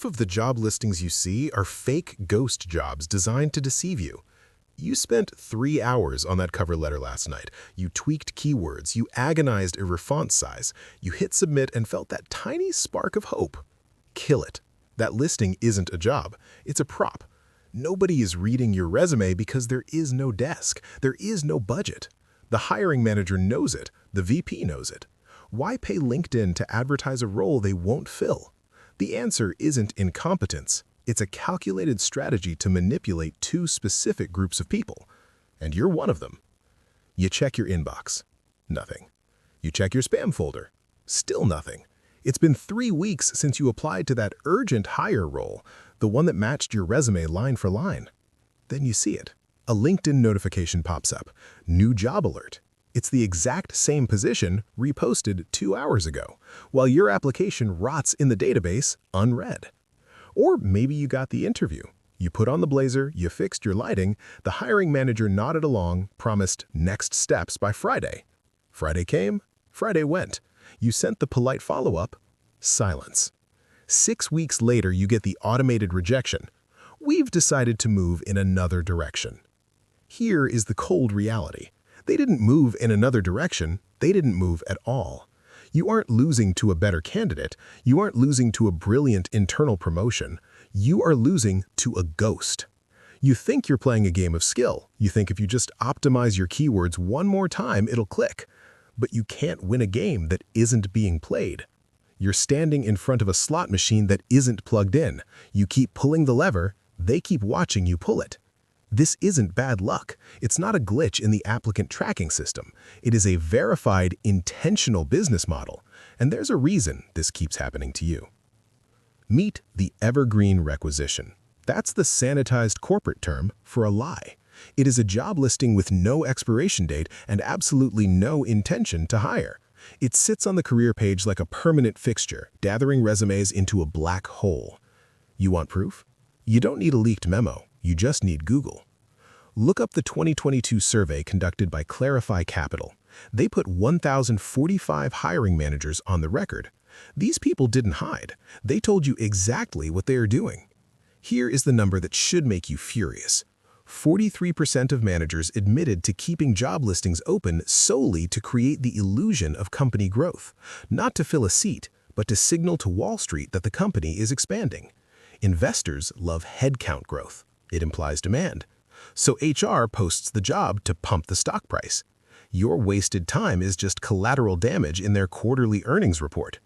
Half of the job listings you see are fake ghost jobs designed to deceive you. You spent 3 hours on that cover letter last night. You tweaked keywords, you agonized over font size, you hit submit and felt that tiny spark of hope. Kill it. That listing isn't a job, it's a prop. Nobody is reading your resume because there is no desk, there is no budget. The hiring manager knows it, the VP knows it. Why pay LinkedIn to advertise a role they won't fill? The answer isn't incompetence. It's a calculated strategy to manipulate two specific groups of people. And you're one of them. You check your inbox. Nothing. You check your spam folder. Still nothing. It's been 3 weeks since you applied to that urgent hire role, the one that matched your resume line for line. Then you see it. A LinkedIn notification pops up. New job alert. It's the exact same position reposted 2 hours ago, while your application rots in the database unread. Or maybe you got the interview. You put on the blazer, you fixed your lighting, the hiring manager nodded along, promised next steps by Friday. Friday came, Friday went. You sent the polite follow-up, silence. 6 weeks later, you get the automated rejection. We've decided to move in another direction. Here is the cold reality. They didn't move in another direction, they didn't move at all. You aren't losing to a better candidate, you aren't losing to a brilliant internal promotion, you are losing to a ghost. You think you're playing a game of skill, you think if you just optimize your keywords one more time it'll click. But you can't win a game that isn't being played. You're standing in front of a slot machine that isn't plugged in. You keep pulling the lever, they keep watching you pull it. This isn't bad luck. It's not a glitch in the applicant tracking system. It is a verified, intentional business model, and there's a reason this keeps happening to you. Meet the evergreen requisition. That's the sanitized corporate term for a lie. It is a job listing with no expiration date and absolutely no intention to hire. It sits on the career page like a permanent fixture, gathering resumes into a black hole. You want proof? You don't need a leaked memo. You just need Google. Look up the 2022 survey conducted by Clarify Capital. They put 1,045 hiring managers on the record. These people didn't hide. They told you exactly what they are doing. Here is the number that should make you furious. 43% of managers admitted to keeping job listings open solely to create the illusion of company growth, not to fill a seat, but to signal to Wall Street that the company is expanding. Investors love headcount growth. It implies demand. So HR posts the job to pump the stock price. Your wasted time is just collateral damage in their quarterly earnings report.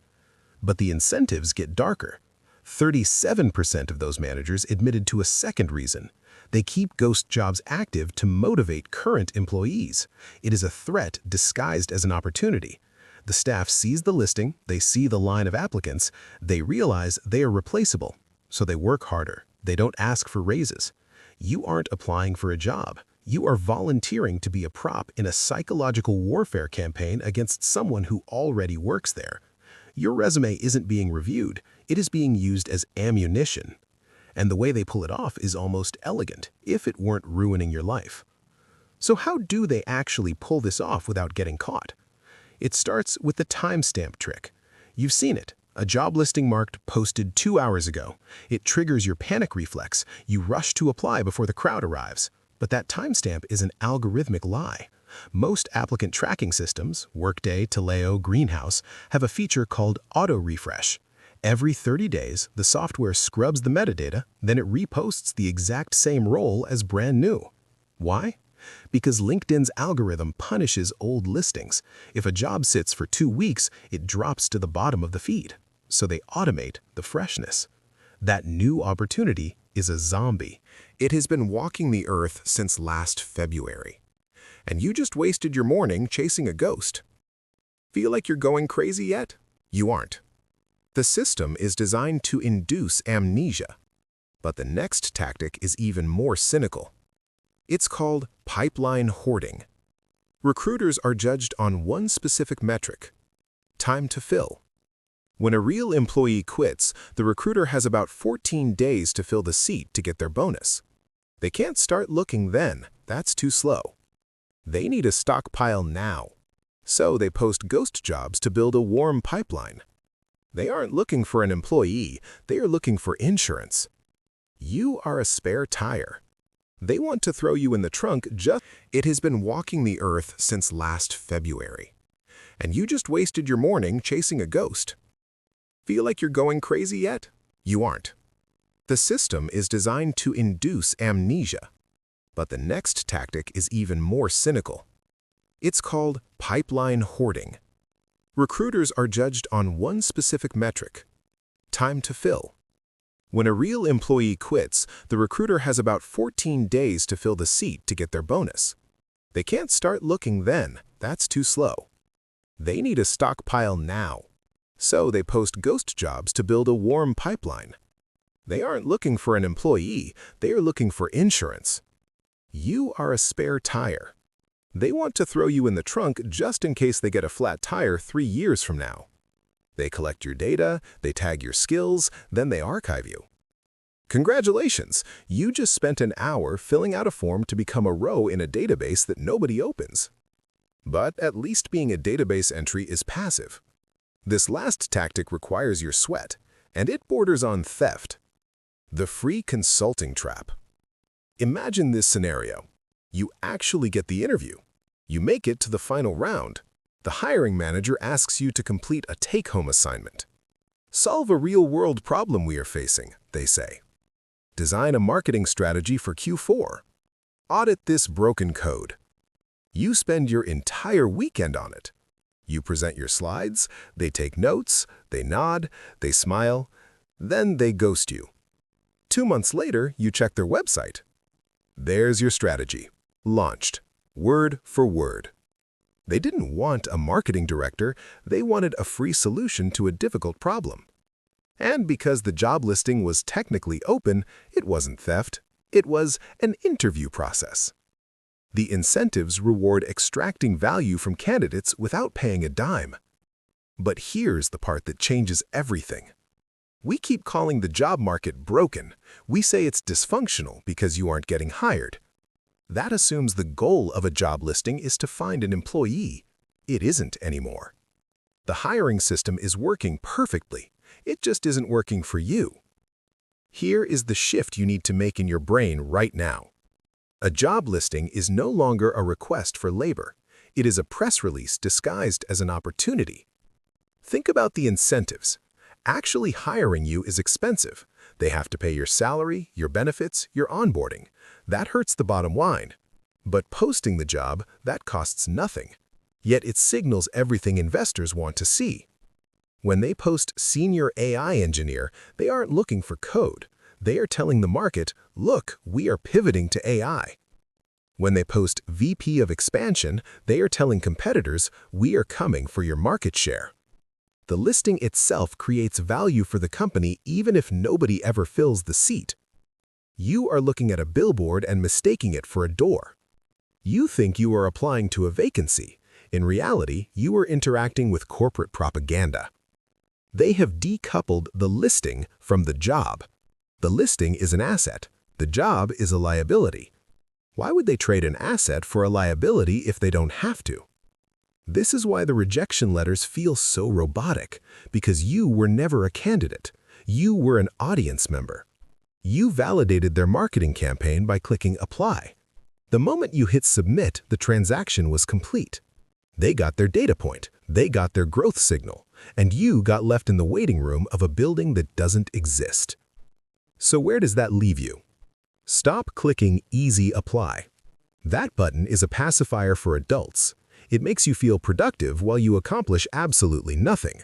But the incentives get darker. 37% of those managers admitted to a second reason. They keep ghost jobs active to motivate current employees. It is a threat disguised as an opportunity. The staff sees the listing, they see the line of applicants, they realize they are replaceable. So they work harder. They don't ask for raises. You aren't applying for a job. You are volunteering to be a prop in a psychological warfare campaign against someone who already works there. Your resume isn't being reviewed. It is being used as ammunition. And the way they pull it off is almost elegant, if it weren't ruining your life. So how do they actually pull this off without getting caught? It starts with the timestamp trick. You've seen it. A job listing marked posted 2 hours ago. It triggers your panic reflex. You rush to apply before the crowd arrives. But that timestamp is an algorithmic lie. Most applicant tracking systems, Workday, Taleo, Greenhouse, have a feature called auto-refresh. Every 30 days, the software scrubs the metadata, then it reposts the exact same role as brand new. Why? Because LinkedIn's algorithm punishes old listings. If a job sits for 2 weeks, it drops to the bottom of the feed. So they automate the freshness. That new opportunity is a zombie. It has been walking the earth since last February. And you just wasted your morning chasing a ghost. Feel like you're going crazy yet? You aren't. The system is designed to induce amnesia. But the next tactic is even more cynical. It's called pipeline hoarding. Recruiters are judged on one specific metric: time to fill. When a real employee quits, the recruiter has about 14 days to fill the seat to get their bonus. They can't start looking then. That's too slow. They need a stockpile now. So they post ghost jobs to build a warm pipeline. They aren't looking for an employee, they are looking for insurance. You are a spare tire. They want to throw you in the trunk just... It has been walking the earth since last February. And you just wasted your morning chasing a ghost. Feel like you're going crazy yet? You aren't. The system is designed to induce amnesia. But the next tactic is even more cynical. It's called pipeline hoarding. Recruiters are judged on one specific metric: time to fill. When a real employee quits, the recruiter has about 14 days to fill the seat to get their bonus. They can't start looking then, that's too slow. They need a stockpile now. So they post ghost jobs to build a warm pipeline. They aren't looking for an employee, they are looking for insurance. You are a spare tire. They want to throw you in the trunk just in case they get a flat tire 3 years from now. They collect your data, they tag your skills, then they archive you. Congratulations! You just spent an hour filling out a form to become a row in a database that nobody opens. But at least being a database entry is passive. This last tactic requires your sweat, and it borders on theft. The free consulting trap. Imagine this scenario. You actually get the interview. You make it to the final round. The hiring manager asks you to complete a take-home assignment. Solve a real-world problem we are facing, they say. Design a marketing strategy for Q4. Audit this broken code. You spend your entire weekend on it. You present your slides, they take notes, they nod, they smile, then they ghost you. 2 months later, you check their website. There's your strategy. Launched. Word for word. They didn't want a marketing director, they wanted a free solution to a difficult problem. And because the job listing was technically open, it wasn't theft, it was an interview process. The incentives reward extracting value from candidates without paying a dime. But here's the part that changes everything. We keep calling the job market broken. We say it's dysfunctional because you aren't getting hired. That assumes the goal of a job listing is to find an employee. It isn't anymore. The hiring system is working perfectly. It just isn't working for you. Here is the shift you need to make in your brain right now. A job listing is no longer a request for labor. It is a press release disguised as an opportunity. Think about the incentives. Actually hiring you is expensive. They have to pay your salary, your benefits, your onboarding. That hurts the bottom line. But posting the job, that costs nothing. Yet it signals everything investors want to see. When they post Senior AI Engineer, they aren't looking for code. They are telling the market, look, we are pivoting to AI. When they post VP of Expansion, they are telling competitors, we are coming for your market share. The listing itself creates value for the company even if nobody ever fills the seat. You are looking at a billboard and mistaking it for a door. You think you are applying to a vacancy. In reality, you are interacting with corporate propaganda. They have decoupled the listing from the job. The listing is an asset. The job is a liability. Why would they trade an asset for a liability if they don't have to? This is why the rejection letters feel so robotic, because you were never a candidate. You were an audience member. You validated their marketing campaign by clicking Apply. The moment you hit Submit, the transaction was complete. They got their data point, they got their growth signal, and you got left in the waiting room of a building that doesn't exist. So where does that leave you? Stop clicking Easy Apply. That button is a pacifier for adults. It makes you feel productive while you accomplish absolutely nothing.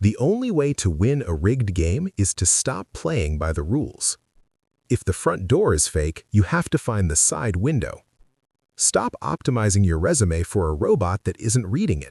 The only way to win a rigged game is to stop playing by the rules. If the front door is fake, you have to find the side window. Stop optimizing your resume for a robot that isn't reading it.